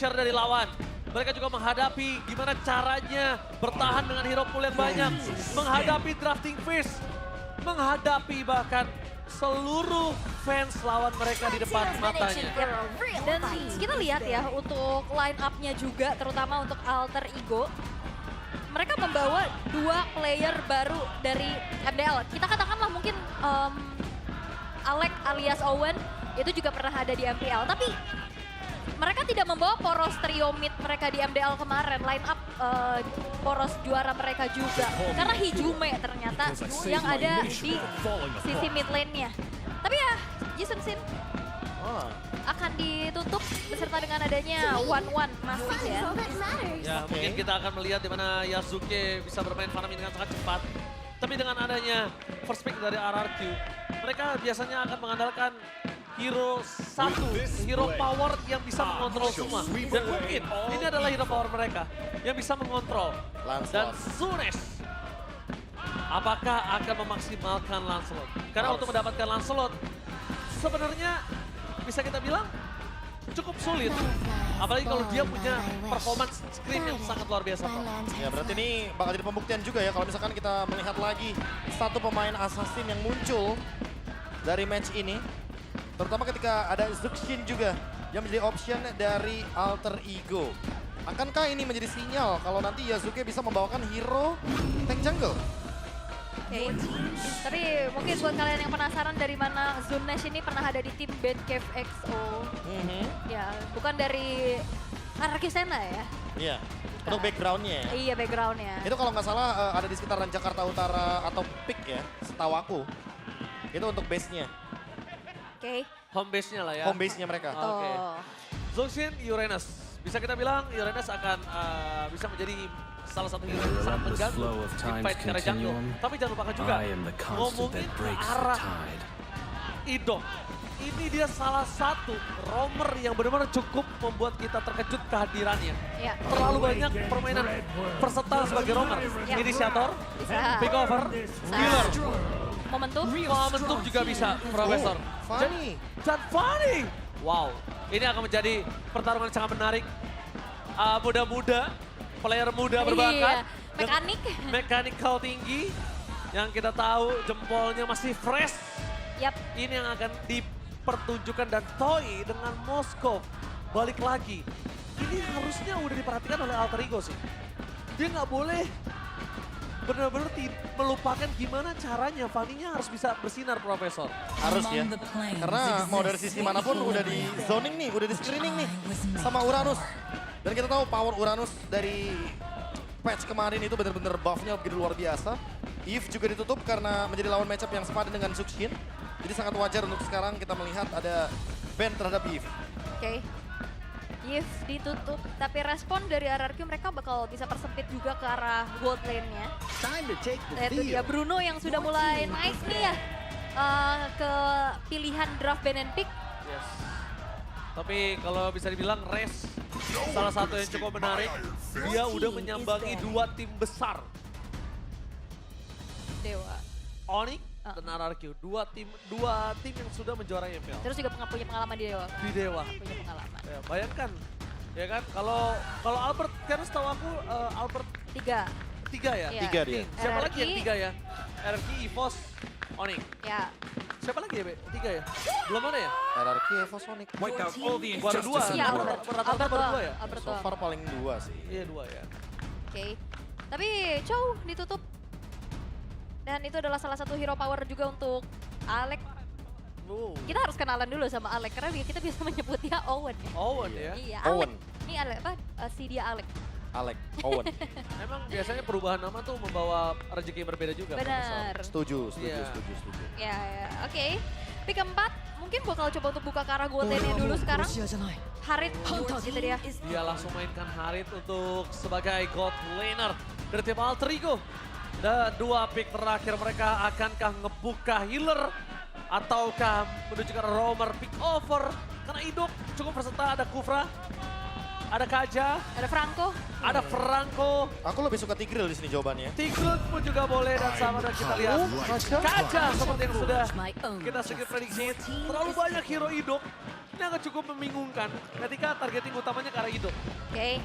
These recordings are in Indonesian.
pressure dari lawan. Mereka juga menghadapi gimana caranya bertahan dengan hero pool yang banyak. Menghadapi drafting phase. Menghadapi bahkan seluruh fans lawan mereka di depan matanya. Dan kita lihat ya untuk line up-nya juga, terutama untuk Alter Ego. Mereka membawa 2 player baru dari MDL. Kita katakanlah mungkin Alec alias Owen itu juga pernah ada di MPL. Tapi mereka tidak membawa poros trio mid mereka di MDL kemarin. Line up poros juara mereka juga. Karena Hijume ternyata yang ada di sisi mid lane-nya. Tapi ya, Jason Sin akan ditutup beserta dengan adanya 1-1 masih ya. Ya, mungkin kita akan melihat di mana Yasuke bisa bermain Fanami dengan sangat cepat. Tapi dengan adanya first pick dari RRQ, mereka biasanya akan mengandalkan hero satu, hero power yang bisa mengontrol semua. Dan mungkin ini adalah hero power mereka yang bisa mengontrol. Dan Zunes, apakah akan memaksimalkan Lancelot? Karena untuk mendapatkan Lancelot, sebenarnya bisa kita bilang cukup sulit. Apalagi kalau dia punya performance screen yang sangat luar biasa. Ya berarti ini bakal jadi pembuktian juga ya kalau misalkan kita melihat lagi satu pemain assassin yang muncul dari match ini. Terutama ketika ada Zuxin juga yang menjadi option dari Alter Ego. Akankah ini menjadi sinyal kalau nanti Yasuke bisa membawakan hero tank jungle? Oke. Tapi mungkin buat kalian yang penasaran dari mana Zunes ini pernah ada di tim Bad Cave XO. Ya, bukan dari Anarki Sena ya. Iya, untuk backgroundnya ya. Iya, backgroundnya. Itu kalau nggak salah ada di sekitaran Jakarta Utara atau PIK ya, setahu aku. Itu untuk base-nya, Oke. Home base-nya lah ya. home base-nya mereka. Oke. Oh. Zuxin, Uranus. Bisa kita bilang Uranus akan bisa menjadi salah satu hero yang sangat mengganggu di fight secara jungle. Tapi jangan lupakan juga ngomongin ke arah Idok. Ini dia salah satu roamer yang benar-benar cukup membuat kita terkejut kehadirannya. Ya. Terlalu banyak permainan versatile sebagai roamer. Ya. Inisiator, Bisa. pick over, healer. Momentum. Momentum juga bisa, Profesor. Fanny. Dan Fanny. Wow, ini akan menjadi pertarungan yang sangat menarik. Muda-muda, player muda berbakat. Iya. Mekanik. Mechanical tinggi. Yang kita tahu jempolnya masih fresh. Yap. Ini yang akan dipertunjukkan dan Toy dengan Moskov balik lagi. Ini harusnya udah diperhatikan oleh Alter Ego sih. Dia nggak boleh benar-benar melupakan gimana caranya Fanny-nya harus bisa bersinar, Profesor. Harus ya, karena mau dari sisi manapun udah di zoning nih, udah di screening nih sama Uranus. Dan kita tahu power Uranus dari patch kemarin itu benar-benar buff-nya begitu luar biasa. Eve juga ditutup karena menjadi lawan matchup yang sepadan dengan Zuxin. Jadi sangat wajar untuk sekarang kita melihat ada ban terhadap Eve. Oke. Yves ditutup, tapi respon dari RRQ mereka bakal bisa persempit juga ke arah gold lane-nya. Itu dia Bruno yang sudah mulai naik nih ya ke pilihan draft ban and pick. Yes. Tapi kalau bisa dibilang Res, salah satu yang cukup menarik, dia udah menyambangi 2 tim besar. Dewa. Onyx dan RRQ, dua tim yang sudah menjuarai MPL. Terus juga punya pengalaman di Dewa. Di Dewa. Punya pengalaman. Ya, bayangkan, ya kan? Kalau Albert, karena setahu aku Albert 3. 3 ya? Iya. 3 dia. Siapa RRQ. lagi yang 3 ya? RRQ, EVOS, Onyx. Ya. Siapa lagi ya, Be? 3 ya? Belum ada ya? RRQ, Evo, Sonic. Baru 2. Iya, Rata-rata baru 2 ya? Albert So doang. far paling 2 sih. Iya 2 ya. Oke. Tapi Chow ditutup. Dan itu adalah salah satu hero power juga untuk Alec. Kita harus kenalan dulu sama Alec karena kita bisa menyebutnya Owen ya. Owen ya? Iya, Owen. Alec. Ini Alec apa? Si dia Alec. Alec, Owen. Emang biasanya perubahan nama tuh membawa rezeki yang berbeda juga. Benar. Setuju. Iya. Ya, ya. Oke. Pick keempat mungkin bakal coba untuk buka ke arah gold lane-nya dulu sekarang. Harit, gitu dia. Dia langsung mainkan Harit untuk sebagai god laner dari tim Alter Ego. Dan 2 pick terakhir mereka akankah ngebuka healer ataukah menuju ke arah roamer pick over. Karena Idok cukup versatile, ada Kufra, ada Kaja, Ada Franco. ada Franco. Aku lebih suka Tigreal di sini jawabannya. Tigrun pun juga boleh dan sama dan kita lihat. Kaja seperti yang sudah kita sedikit prediksi. Terlalu banyak hero Idok. Ini akan cukup membingungkan ketika targeting utamanya ke arah Idok. Oke.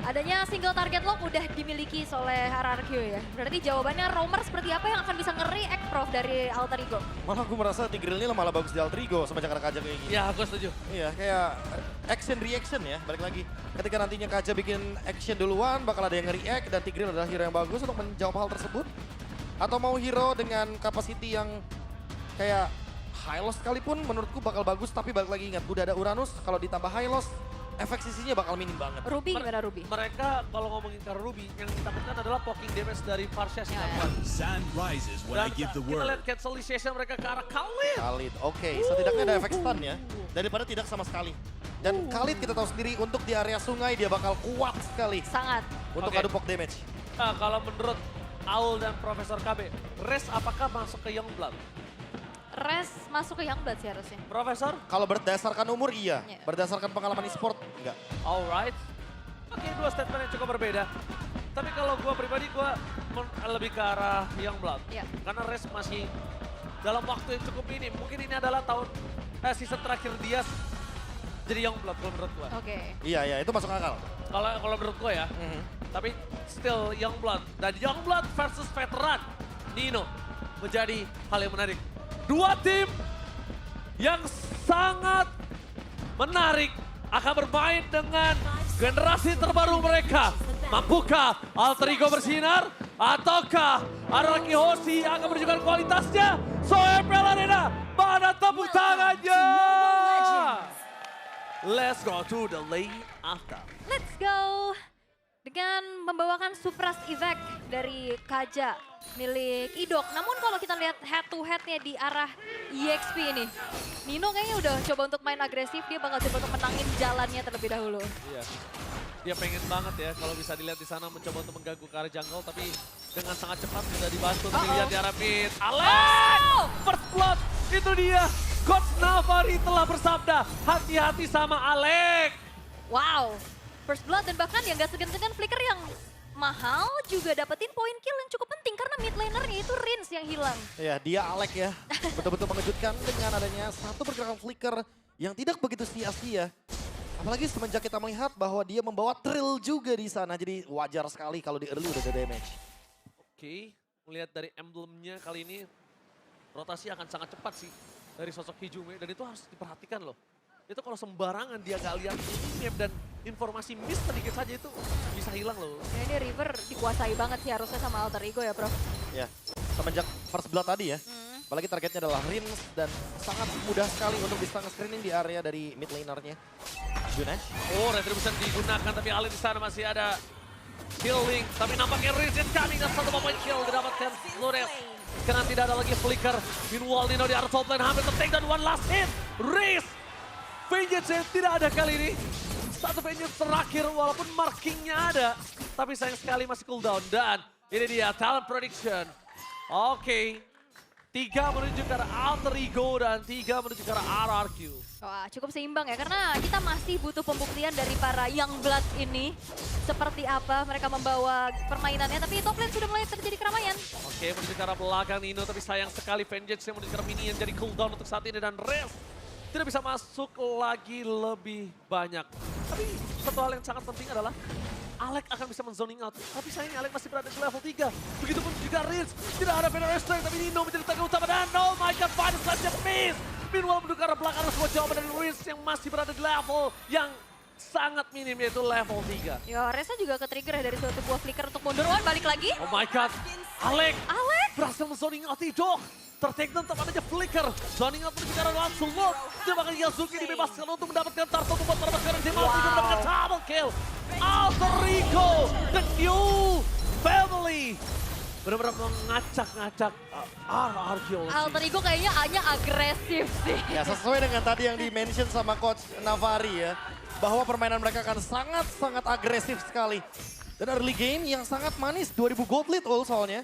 Adanya single target lock udah dimiliki oleh RRQ ya. Berarti jawabannya Romer seperti apa yang akan bisa nge-react Prof dari Alter Ego? Malah aku merasa Tigreal ini malah bagus di Alter Ego semenjak ada Kaja kayak gini. Ya, aku setuju. Iya, kayak action reaction ya, balik lagi. Ketika nantinya Kaja bikin action duluan, bakal ada yang nge-react dan Tigreal adalah hero yang bagus untuk menjawab hal tersebut. Atau mau hero dengan capacity yang kayak high loss sekalipun menurutku bakal bagus, tapi balik lagi ingat, udah ada Uranus, kalau ditambah high loss, efek sisinya bakal minim banget. Ruby gimana Ruby? Mereka kalau ngomongin ke Ruby, yang ditakutkan adalah poking damage dari Parsias yang Ya, ya. dilakukan. Sun rises when I Dan give the kita word. lihat cancelization mereka ke arah Khalid. Khalid, oke. Setidaknya ada efek stun ya, daripada tidak sama sekali. Dan Khalid kita tahu sendiri untuk di area sungai dia bakal kuat sekali Sangat. untuk Oke. adu poke damage. Nah, kalau menurut Aul dan Profesor KB, Res apakah masuk ke Youngblood? Res masuk ke Youngblood sih harusnya. Profesor? Kalau berdasarkan umur iya, Iya. berdasarkan pengalaman e-sport enggak. Alright. Oke, dua statement yang cukup berbeda. Tapi kalau gue pribadi, gue lebih ke arah Youngblood. Iya. Karena Res masih dalam waktu yang cukup minim. Mungkin ini adalah season terakhir dia jadi Youngblood kalau menurut gue. Oke. Iya, itu masuk akal. Kalau menurut gue ya. Tapi still Youngblood. Dan Youngblood versus veteran Nino menjadi hal yang menarik. Dua tim yang sangat menarik akan bermain dengan generasi terbaru mereka. Mampukah Alter Ego bersinar? Ataukah Araki Hoshi akan menunjukkan kualitasnya? Soepel Arena, mana tepuk tangannya? Let's go to the lane after. Let's go. Dengan membawakan Supras Effect dari Kaja milik Idok. Namun kalau kita lihat head to headnya di arah EXP ini. Nino kayaknya udah coba untuk main agresif, dia bakal coba untuk menangin jalannya terlebih dahulu. Iya. Dia pengen banget ya kalau bisa dilihat di sana mencoba untuk mengganggu ke arah jungle, tapi dengan sangat cepat sudah dibantu. Tapi lihat di arah mid. Alex! First blood, itu dia. Coach Navari telah bersabda, hati-hati sama Alex. Wow, first blood dan bahkan yang gak segan-segan flicker yang mahal juga dapetin poin kill yang cukup penting karena mid lanernya itu Rins yang hilang. Ya, dia Alek ya. Betul-betul mengejutkan dengan adanya satu pergerakan flicker yang tidak begitu sia-sia. Apalagi semenjak kita melihat bahwa dia membawa Trill juga di sana. Jadi wajar sekali kalau di early udah ada damage. Oke, melihat dari emblemnya kali ini, rotasi akan sangat cepat sih dari sosok Hijume. Dan itu harus diperhatikan loh. Itu kalau sembarangan dia gak lihat map dan informasi miss sedikit saja itu bisa hilang loh. Ya, ini River dikuasai banget sih harusnya sama Alter Ego ya, Prof. Ya, semenjak first blood tadi ya. Apalagi targetnya adalah Rins dan sangat mudah sekali untuk bisa nge-screening di area dari mid lanernya. Junash. Oh, Retribution digunakan tapi Alin di sana masih ada healing. Tapi nampaknya Rins is coming dan satu point kill didapatkan Flores. Karena tidak ada lagi flicker. Meanwhile Nino di arah top lane hampir ter-take dan one last hit. Rins. Vengeance tidak ada kali ini. Satu vengeance terakhir walaupun markingnya ada. Tapi sayang sekali masih cooldown. Dan ini dia talent prediction. Oke. 3 menuju ke arah Alter Ego dan 3 menuju ke arah RRQ. Wah, cukup seimbang ya karena kita masih butuh pembuktian dari para Youngblood ini. Seperti apa mereka membawa permainannya, tapi top lane sudah mulai terjadi keramaian. Oke, menuju ke arah belakang Nino, tapi sayang sekali Vengeance yang menuju ke arah minion jadi cooldown untuk saat ini dan Rest tidak bisa masuk lagi lebih banyak. Tapi satu hal yang sangat penting adalah Alec akan bisa men-zoning out. Tapi sayangnya Alec masih berada di level 3. Begitupun juga Rins. Tidak ada Venom Strike, tapi Nino menjadi target utama. Dan oh my god, final saja miss. Meanwhile menuju ke arah belakang ada sebuah jawaban dari Rins yang masih berada di level yang sangat minim, yaitu level 3. Ya, Reza juga ke-trigger ya dari suatu buah flicker untuk mundur. Oh, balik lagi. Oh my god, Alec Alec! berhasil men-zoning out Idok. Ter-take down tepat aja flicker. Zoning out menuju ke arah langsung lock. Dia bahkan Yazuki dibebaskan untuk mendapatkan Tarto membuat para sekarang tim juga mendapatkan double kill. Alter Ego, the new family. Benar-benar mengacak-ngacak RRQ. Alter Ego kayaknya hanya agresif sih. Ya sesuai dengan tadi yang di-mention sama Coach Navari ya. Bahwa permainan mereka akan sangat-sangat agresif sekali. Dan early game yang sangat manis, 2000 gold lead all soalnya.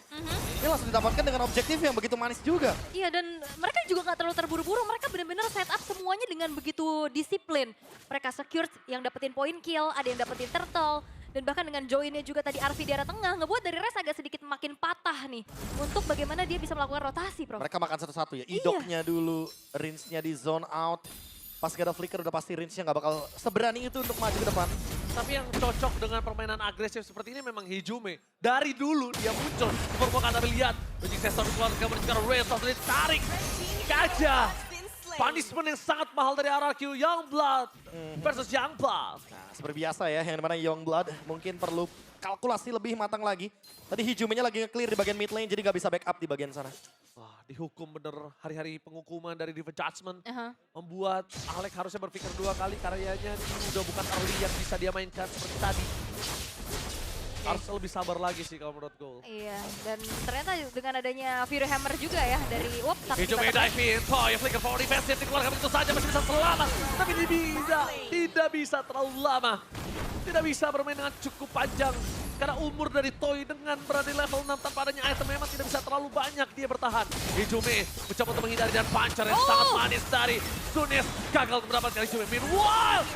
Ini langsung didapatkan dengan objektif yang begitu manis juga. Iya, dan mereka juga nggak terlalu terburu-buru. Mereka benar-benar set up semuanya dengan begitu disiplin. Mereka secure yang dapetin point kill, ada yang dapetin turtle. Dan bahkan dengan joinnya juga tadi Arvi di arah tengah, ngebuat dari Res agak sedikit makin patah nih. Untuk bagaimana dia bisa melakukan rotasi, Prof. Mereka makan satu-satu ya. Idoknya dulu, Rinsnya di zone out. Pas gak ada flicker udah pasti range-nya gak bakal seberani itu untuk maju ke depan. Tapi yang cocok dengan permainan agresif seperti ini memang Hijume. Dari dulu dia muncul. Di permukaan tapi lihat. Bajing Sestor dikeluarkan menuju Race of ditarik. Gajah. Punishment yang sangat mahal dari RRQ Youngblood versus Youngblood. Nah, seperti biasa ya, yang dimana Youngblood mungkin perlu kalkulasi lebih matang lagi. Tadi Hijumenya lagi nge-clear di bagian mid lane, jadi gak bisa backup di bagian sana. Wah, dihukum bener hari-hari penghukuman dari Diva Judgment. Aha. Membuat Alex harusnya berpikir 2 kali karyanya ini udah bukan early yang bisa dia mainkan seperti tadi. Harus lebih sabar lagi sih kalau menurut gue. Iya, dan ternyata dengan adanya Fury Hammer juga ya dari Wop. Hijume dive in, Toy flicker for defensive dikeluarkan begitu saja masih bisa selamat. Tapi tidak bisa terlalu lama. Tidak bisa bermain dengan cukup panjang. Karena umur dari Toy dengan berada di level 6 tanpa adanya item memang tidak bisa terlalu banyak dia bertahan. Hijume mencoba untuk menghindari dan puncher yang sangat manis dari Sunis. Gagal untuk mendapatkan Hijume. Meanwhile,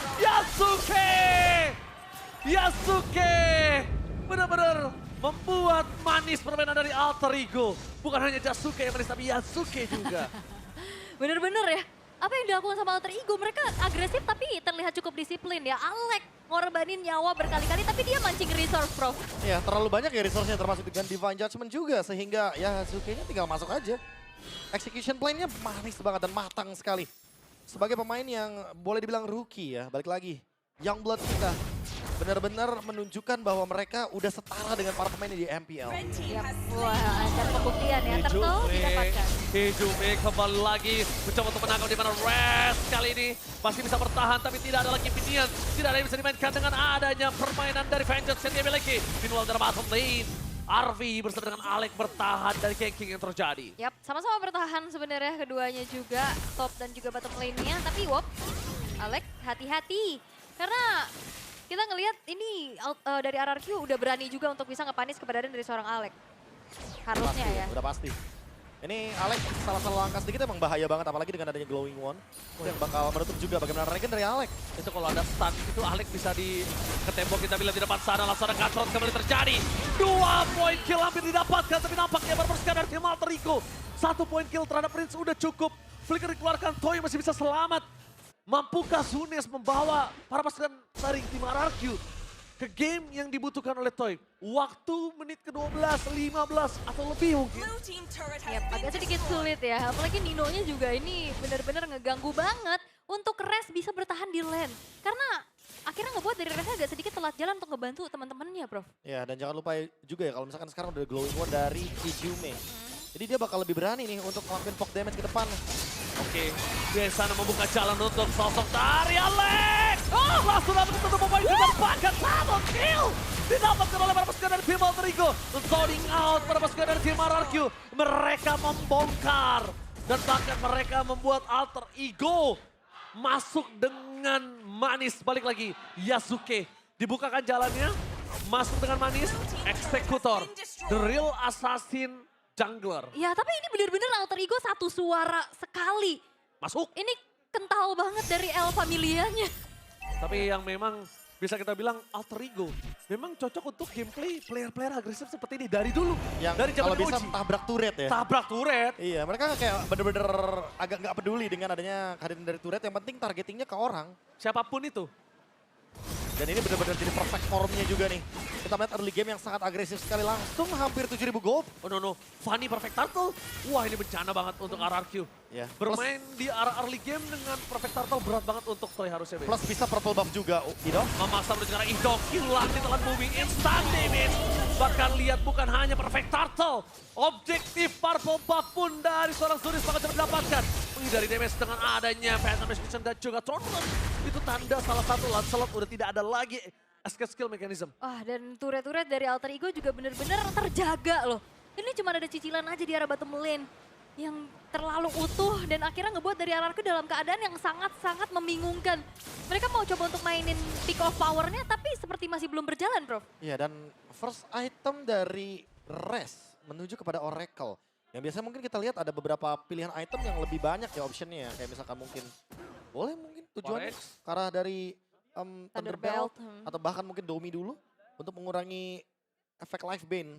Yasuke benar-benar membuat manis permainan dari Alter Ego. Bukan hanya Yasuke yang manis, tapi Yasuke juga. Bener-bener ya, apa yang dilakukan sama Alter Ego, mereka agresif tapi terlihat cukup disiplin ya. Alex ngorbanin nyawa berkali-kali tapi dia mancing resource, bro. Ya, terlalu banyak ya resource-nya termasuk dengan Divine Judgment juga. Sehingga ya Yasuke-nya tinggal masuk aja. Execution plan-nya manis banget dan matang sekali. Sebagai pemain yang boleh dibilang rookie ya, balik lagi. Youngblood kita benar-benar menunjukkan bahwa mereka udah setara dengan para pemain di MPL. Yap. Wah, ada pembuktian ya, Turtle didapatkan. Hijume kembali lagi mencoba untuk menangkap di mana Rest kali ini masih bisa bertahan tapi tidak ada lagi pinian. Tidak ada yang bisa dimainkan dengan adanya permainan dari Vengeance yang dia miliki. Meanwhile dari bottom lane, Arvi bersama dengan Alex bertahan dari ganking yang terjadi. Yap, sama-sama bertahan sebenarnya keduanya juga, top dan juga bottom lane-nya. Tapi Wop, Alex hati-hati. Karena kita ngelihat ini dari RRQ udah berani juga untuk bisa ngepanis keberadaan dari seorang Alex. Harusnya Pasti, ya. udah pasti. Ini Alex salah langkah sedikit emang bahaya banget apalagi dengan adanya Glowing One. Itu yang bakal menutup juga bagaimana Regen dari Alex. Itu kalau ada stun itu Alex bisa ke tembok kita bila di depan sana langsung ada cutthroat kembali terjadi. 2 poin kill hampir didapatkan tapi nampaknya berpersekan dari tim Alter Ego. 1 poin kill terhadap Prince udah cukup. Flicker dikeluarkan, Toy masih bisa selamat. Mampukah Sunes membawa para pasukan dari tim RRQ ke game yang dibutuhkan oleh Toy? Waktu menit ke-12, 15 atau lebih mungkin. Yap, agak sedikit sulit ya. Apalagi Ninonya juga ini benar-benar ngeganggu banget untuk Res bisa bertahan di lane. Karena akhirnya ngebuat dari Res agak sedikit telat jalan untuk ngebantu teman-temannya, Prof. Ya, dan jangan lupa juga ya kalau misalkan sekarang udah Glowing One dari Hijume. Jadi dia bakal lebih berani nih untuk ngelakuin poke damage ke depan. Oke, dia sana membuka jalan untuk sosok dari Alex. Oh, langsung dapat untuk pemain juga bahkan double kill. Didapatkan oleh para pasukan dari tim Alter Ego. Zoning out para pasukan dari tim RRQ. Mereka membongkar. Dan bahkan mereka membuat Alter Ego masuk dengan manis. Balik lagi, Yasuke dibukakan jalannya. Masuk dengan manis, eksekutor. The real assassin jungler. Ya, tapi ini benar-benar Alter Ego satu suara sekali. Masuk. Ini kental banget dari El Familianya. Tapi yang memang bisa kita bilang Alter Ego memang cocok untuk gameplay player-player agresif seperti ini dari dulu. Yang dari zaman kalau bisa Uji. tabrak turret ya. Tabrak turret. Iya, mereka kayak bener-bener agak nggak peduli dengan adanya kehadiran dari turret. Yang penting targetingnya ke orang. Siapapun itu. Dan ini bener-bener jadi perfect formnya juga nih. Kita melihat early game yang sangat agresif sekali langsung hampir 7.000 gold. Oh no, Fanny Perfect Turtle. Wah ini bencana banget untuk RRQ. Ya, Bermain di early game dengan Perfect Turtle berat banget untuk Toy harusnya. plus bisa purple buff juga, Ido. Memaksa menuju ke arah Ido, hilang di telan bumi, instant damage. Bahkan lihat bukan hanya Perfect Turtle. Objektif purple buff pun dari seorang Suris bakal cepat didapatkan. Menghindari damage dengan adanya Phantom Execution dan juga Tournament. Itu tanda salah satu Lancelot udah tidak ada lagi escape skill mechanism. Wah, dan turret-turret dari Alter Ego juga benar-benar terjaga loh. Ini cuma ada cicilan aja di arah bottom lane yang terlalu utuh dan akhirnya ngebuat dari RRQ dalam keadaan yang sangat-sangat membingungkan. Mereka mau coba untuk mainin pick off powernya tapi seperti masih belum berjalan, Prof. Iya, dan first item dari Res menuju kepada Oracle. Yang biasanya mungkin kita lihat ada beberapa pilihan item yang lebih banyak ya optionnya. Kayak misalkan mungkin, boleh mungkin tujuannya Forex. ke arah dari Thunderbelt. Thunderbelt. Atau bahkan mungkin Domi dulu untuk mengurangi efek life bane.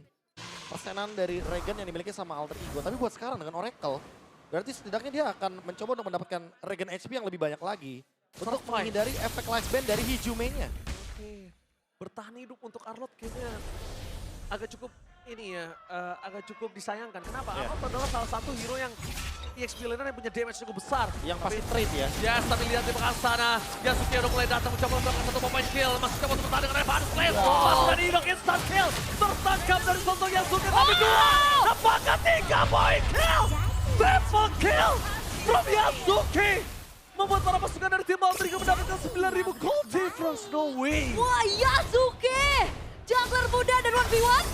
Persenan dari Regen yang dimiliki sama Alter Ego. Tapi buat sekarang dengan Oracle, Berarti setidaknya dia akan mencoba untuk mendapatkan regen HP yang lebih banyak lagi. Untuk Survive. menghindari efek lifespan dari Hijume-nya. Oke. Bertahan hidup untuk Arlott kayaknya agak cukup ini ya, agak cukup disayangkan. Kenapa? Iya. Arlott adalah salah satu hero yang EXP laner yang punya damage cukup besar. Yang pasti trade ya. Ya, tapi lihat di belakang sana. Yasuke udah mulai datang mencoba melakukan satu point kill. Masih coba untuk bertahan dengan advance flash. Masih dari Inok instant kill. Tertangkap dari sosok Yasuke. Tapi dua. Apakah 3 point kill? Triple kill from Yasuke. Membuat para pasukan dari tim Alter Ego mendapatkan 9.000 gold difference. No way. Wah, Yasuke! Jungler muda dan 1v1.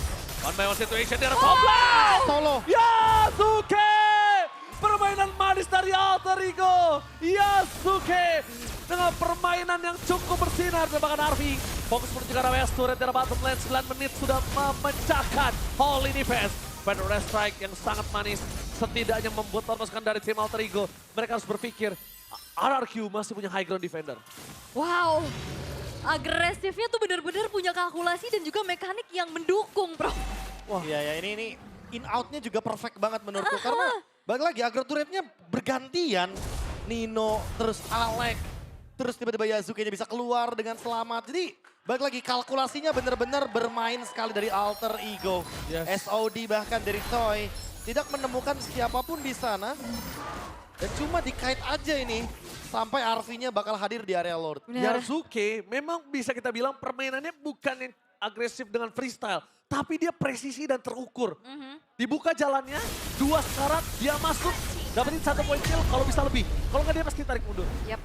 One by one situation di arah top lane. Solo. Yasuke! Permainan manis dari Alter Ego. Yasuke dengan permainan yang cukup bersinar. Bahkan Arfi fokus menuju ke arah West Turret dari bottom lane. 9 menit sudah memecahkan Holy Defense. Federal Strike yang sangat manis. Setidaknya membuat pasukan dari tim Alter Ego. Mereka harus berpikir, RRQ masih punya high ground defender. Wow, agresifnya tuh benar-benar punya kalkulasi dan juga mekanik yang mendukung, bro. Wah, iya ya ini in out-nya juga perfect banget menurutku karena balik lagi agro turretnya bergantian. Nino, terus Alek, terus tiba-tiba Yasuke-nya bisa keluar dengan selamat. Jadi balik lagi kalkulasinya benar-benar bermain sekali dari Alter Ego. Yes. SOD bahkan dari Toy tidak menemukan siapapun di sana. Dan cuma dikait aja ini sampai Arfi-nya bakal hadir di area Lord. Benar. Yasuke memang bisa kita bilang permainannya bukan yang agresif dengan freestyle. Tapi dia presisi dan terukur. Dibuka jalannya, 2 sekarat, dia masuk, dapetin 1 point kill kalau bisa lebih. Kalau nggak dia pasti tarik mundur. Yap.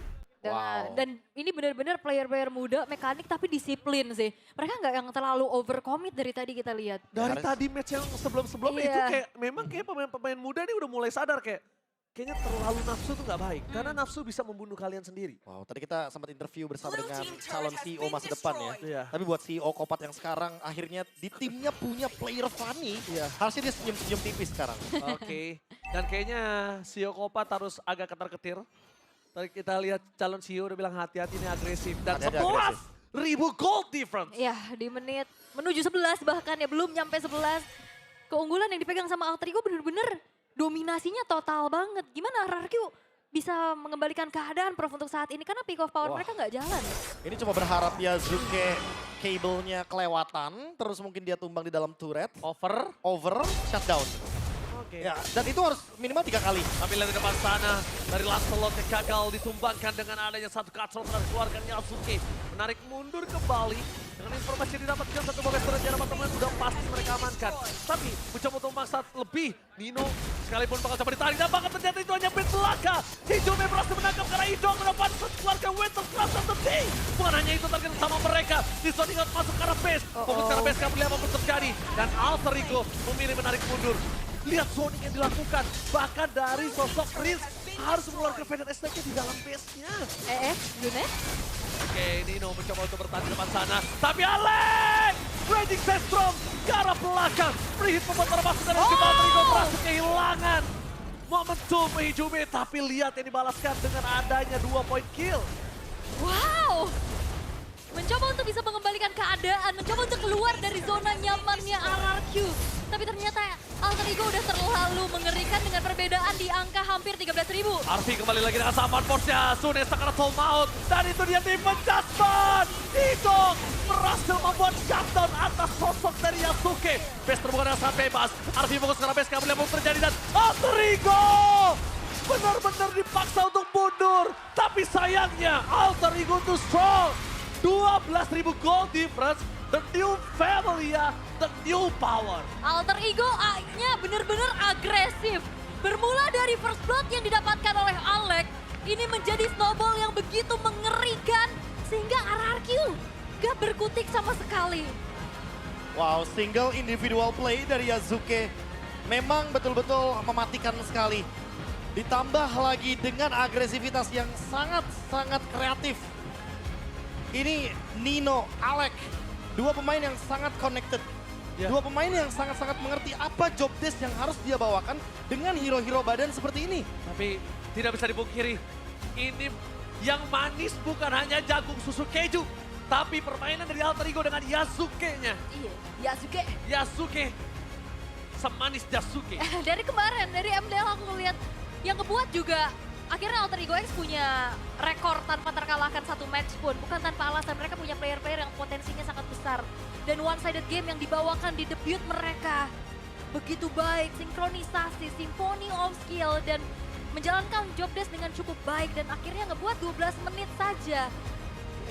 Wow. Dan ini benar-benar player-player muda, mekanik tapi disiplin sih. Mereka nggak yang terlalu overcommit dari tadi kita lihat. Dari tadi match yang sebelum-sebelumnya itu Iya. kayak memang kayak pemain-pemain muda nih udah mulai sadar kayaknya terlalu nafsu tuh nggak baik. Karena nafsu bisa membunuh kalian sendiri. Wow, tadi kita sempat interview bersama dengan calon CEO masa depan ya. Iya. Tapi buat CEO Kopat yang sekarang akhirnya di timnya punya player funny. Iya. Harusnya dia senyum-senyum tipis sekarang. Oke. Dan kayaknya CEO Kopat harus agak ketar-ketir. Tadi kita lihat calon CEO udah bilang hati-hati ini agresif. Dan Hati-hati 11.000 gold difference. Ya, di menit menuju 11 bahkan ya, belum nyampe 11. Keunggulan yang dipegang sama Alter Ego bener-bener dominasinya total banget. Gimana RRQ bisa mengembalikan keadaan Prof untuk saat ini? Karena peak of power Wah. mereka nggak jalan. Ini cuma berharap Yasuke kabelnya kelewatan. Terus mungkin dia tumbang di dalam turret. Over, shutdown. Oke. Ya, dan itu harus minimal 3 kali. Tapi lihat di depan sana, dari Lancelot yang gagal ditumbangkan dengan adanya satu kacau telah dikeluarkan Yasuke. Menarik mundur kembali. Dengan informasi yang didapatkan satu bagai surat jarak teman sudah pasti mereka amankan. Tapi mencoba untuk memaksa lebih. Nino sekalipun bakal coba ditarik dan bahkan ternyata itu hanya pin belaka. Hijume berhasil menangkap karena Idong mendapat keluarga Winter Class of the Bukan hanya itu terkena sama mereka. Dison ingat masuk ke arah base. Fokus ke arah base, kabel apapun terjadi. Dan Alter Ego memilih menarik mundur. Lihat zoning yang dilakukan. Bahkan dari sosok Prince harus mengeluarkan Feder STK di dalam base-nya. Yunus? Oke, Nino mencoba untuk bertahan di depan sana. Tapi Alek! Raging Sandstrom ke arah belakang. Free hit membuat para pasukan dari tim Alter Ego berhasil kehilangan momentum Hijume. Tapi lihat yang dibalaskan dengan adanya 2 point kill. Wow! Mencoba untuk bisa mengembalikan keadaan, mencoba untuk keluar dari zona nyamannya RRQ. Tapi ternyata Alter Ego udah terlalu mengerikan dengan perbedaan di angka hampir 13.000. Arfi kembali lagi dengan saman force-nya. Sunesa karena soul out. Dan itu dia tim Jasmine. Idong berhasil membuat shutdown atas sosok dari Yasuke. Base terbuka dengan sangat bebas. Arfi fokus karena base kabel yang mau terjadi dan Alter Ego benar-benar dipaksa untuk mundur. Tapi sayangnya Alter Ego too strong. 12.000 gold difference, the new family ya, the new power. Alter Ego-nya benar-benar agresif. Bermula dari first blood yang didapatkan oleh Alek, ini menjadi snowball yang begitu mengerikan sehingga RRQ gak berkutik sama sekali. Wow, single individual play dari Yasuke memang betul-betul mematikan sekali. Ditambah lagi dengan agresivitas yang sangat-sangat kreatif. Ini Nino, Alek, 2 pemain yang sangat connected. Ya. 2 pemain yang sangat-sangat mengerti apa job desk yang harus dia bawakan dengan hero-hero badan seperti ini. Tapi tidak bisa dipungkiri, ini yang manis bukan hanya jagung susu keju, tapi permainan dari Alter Ego dengan Yasuke-nya. Iya, Yasuke. Yasuke, semanis Yasuke. Dari kemarin, dari MDL aku ngeliat Yang ngebuat juga akhirnya Alter Ego X punya rekor tanpa terkalahkan satu match pun. Bukan tanpa alasan, mereka punya player-player yang potensinya sangat besar. Dan one-sided game yang dibawakan di debut mereka. Begitu baik, sinkronisasi, symphony of skill, dan menjalankan job desk dengan cukup baik. Dan akhirnya ngebuat 12 menit saja.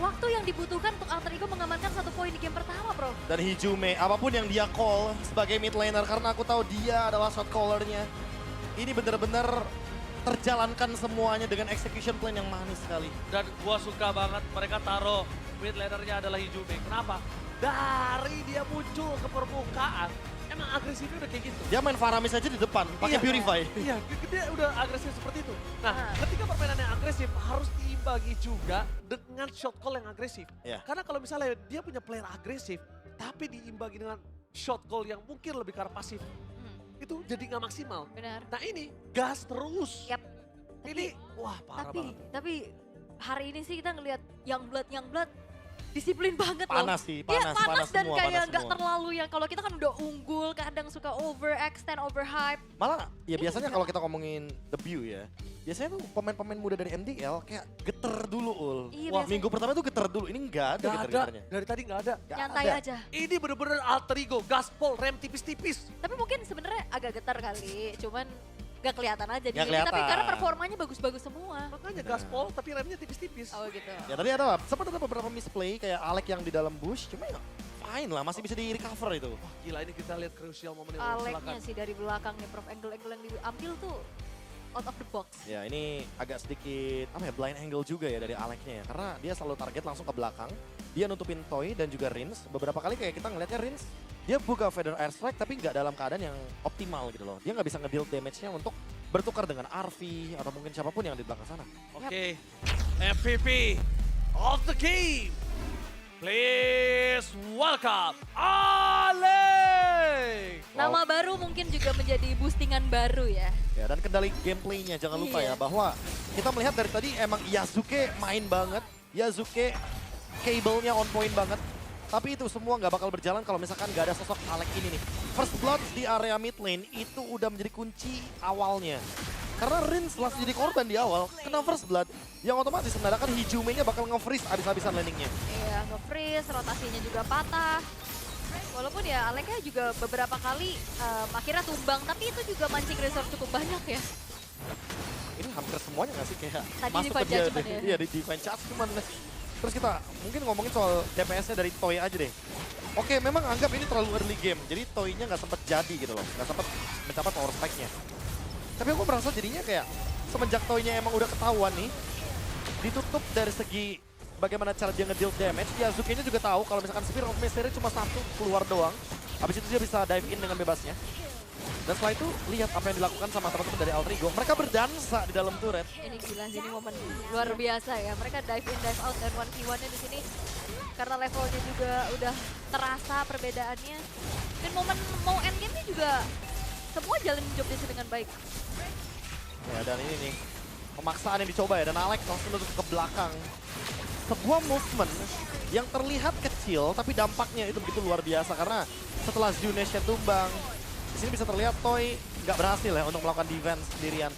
Waktu yang dibutuhkan untuk Alter Ego mengamankan 1 poin di game pertama, bro. Dan Hijume, apapun yang dia call sebagai mid laner, karena aku tahu dia adalah shot callernya. Ini benar-benar terjalankan semuanya dengan execution plan yang manis sekali. Dan gua suka banget mereka taruh mid lanernya adalah Hijume. Kenapa? Dari dia muncul ke permukaan, emang agresifnya udah kayak gitu. Dia main Faramis aja di depan, pakai Iya. Purify. Iya, dia udah agresif seperti itu. Nah, ketika permainan yang agresif harus diimbangi juga dengan shot call yang agresif. Iya. Karena kalau misalnya dia punya player agresif, tapi diimbangi dengan shot call yang mungkin lebih ke arah pasif, itu jadi nggak maksimal. Benar. Nah ini gas terus. Yap. Ini wah parah banget. Tapi hari ini sih kita ngelihat Youngblood disiplin banget loh. Panas sih, Iya, panas dan semua, kayak panas nggak semua. terlalu yang kalau kita kan udah unggul kadang suka overextend, overhype. Malah ya biasanya enggak. kalau kita ngomongin debut ya, biasanya tuh pemain-pemain muda dari MDL kayak geter dulu ul. Iya, Wah biasanya. minggu pertama tuh geter dulu, ini nggak ada Gak ada, geter-geternya. dari tadi nggak ada. Nggak Nyantai ada. aja. Ini bener-bener alter ego, gaspol, rem tipis-tipis. Tapi mungkin sebenarnya agak getar kali, cuman nggak kelihatan aja di Nggak ini. Tapi kelihatan. karena performanya bagus-bagus semua. Makanya gaspol tapi remnya tipis-tipis. Oh gitu. Ya tadi ada sempat ada beberapa misplay kayak Alek yang di dalam bush, cuma ya fine lah, masih bisa di recover itu. Wah gila ini kita lihat crucial momen yang Aleknya silakan. sih dari belakang nih, Prof. Angle-angle yang diambil tuh out of the box. Ya ini agak sedikit apa ya blind angle juga ya dari Aleknya ya, karena dia selalu target langsung ke belakang. Dia nutupin Toy dan juga Rins. Beberapa kali kayak kita ngeliatnya Rins, dia buka Feather Airstrike tapi nggak dalam keadaan yang optimal gitu loh. Dia nggak bisa nge-deal damage-nya untuk bertukar dengan RV atau mungkin siapapun yang di belakang sana. Oke, MVP of the game. Please welcome Alek. Nama baru mungkin juga menjadi boostingan baru ya. Ya dan kendali gameplaynya jangan lupa Iya. ya bahwa kita melihat dari tadi emang Yasuke main banget. Yasuke cable-nya on point banget. Tapi itu semua nggak bakal berjalan kalau misalkan nggak ada sosok Alek ini nih. First blood di area mid lane itu udah menjadi kunci awalnya. Karena Rins langsung jadi korban di awal, kena first blood, yang otomatis menandakan Hijume-nya bakal nge-freeze abis-abisan landingnya. Iya, nge-freeze, rotasinya juga patah. Walaupun ya Aleknya juga beberapa kali akhirnya tumbang, tapi itu juga mancing resource cukup banyak ya. Ini hampir semuanya nggak sih kayak Tadi masuk Divine ke dia, Judgment ya? iya di Divine Judgment. Terus kita mungkin ngomongin soal DPS-nya dari Toy aja deh. Oke, memang anggap ini terlalu early game, jadi Toy-nya nggak sempet jadi gitu loh, nggak sempet mencapai power spike-nya. Tapi aku merasa jadinya kayak semenjak Toy-nya emang udah ketahuan nih, ditutup dari segi bagaimana cara dia nge-deal damage. Yasuke-nya juga tahu kalau misalkan Spear of Mystery cuma satu keluar doang, habis itu dia bisa dive in dengan bebasnya. Dan setelah itu lihat apa yang dilakukan sama teman-teman dari Alter Ego. Mereka berdansa di dalam turret. Ini gila sih, ini momen luar biasa ya. Mereka dive in, dive out, dan 1v1-nya di sini. Karena levelnya juga udah terasa perbedaannya. Dan momen mau endgame-nya juga semua jalan job desk dengan baik. Ya dan ini nih, pemaksaan yang dicoba ya. Dan Alek langsung menutup ke belakang. Sebuah movement yang terlihat kecil, tapi dampaknya itu begitu luar biasa. Karena setelah Zunesh tumbang, di sini bisa terlihat Toy nggak berhasil ya untuk melakukan defense sendirian.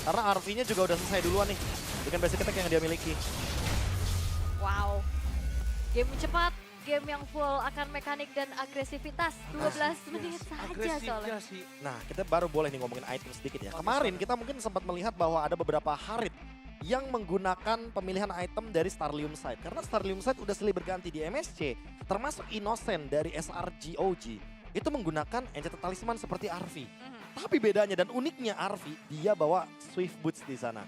Karena RV-nya juga udah selesai duluan nih dengan basic attack yang dia miliki. Wow. Game cepat, game yang full akan mekanik dan agresivitas. 12 menit saja Agresifnya soalnya. sih. Nah, kita baru boleh nih ngomongin item sedikit ya. Kemarin kita mungkin sempat melihat bahwa ada beberapa Harit yang menggunakan pemilihan item dari Starlium Side. Karena Starlium Side udah silih berganti di MSC, termasuk Innocent dari SRG OG. Itu menggunakan Enchanted Talisman seperti RV. Tapi bedanya dan uniknya RV, dia bawa Swift Boots di sana.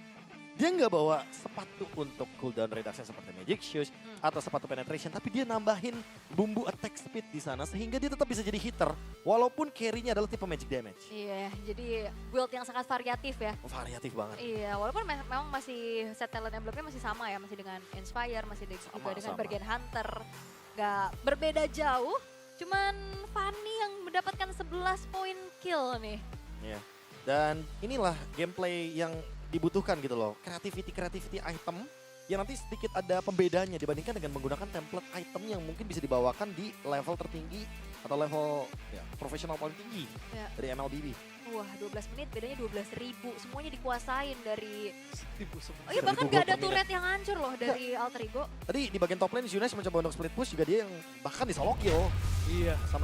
Dia nggak bawa sepatu untuk cooldown reduction seperti Magic Shoes atau sepatu penetration, tapi dia nambahin bumbu attack speed di sana sehingga dia tetap bisa jadi hitter walaupun carry-nya adalah tipe magic damage. Iya, jadi build yang sangat variatif ya. Variatif banget. Iya, walaupun memang masih set talent emblemnya masih sama ya, masih dengan Inspire, masih juga dengan sama. Bargain Hunter. Gak berbeda jauh, cuman Fanny yang mendapatkan 11 poin kill nih. Iya. Dan inilah gameplay yang dibutuhkan gitu loh. Creativity item yang nanti sedikit ada pembedanya dibandingkan dengan menggunakan template item yang mungkin bisa dibawakan di level tertinggi atau level profesional paling tinggi Ya. dari MLBB. Wah 12 menit bedanya 12.000, semuanya dikuasain dari... Ibu semua. Oh iya 1000 bahkan gold gak ada per minute. turret yang hancur loh dari Alter Ego. Tadi di bagian top lane Yunus mencoba untuk split push juga dia yang bahkan di solo kill Iya. sama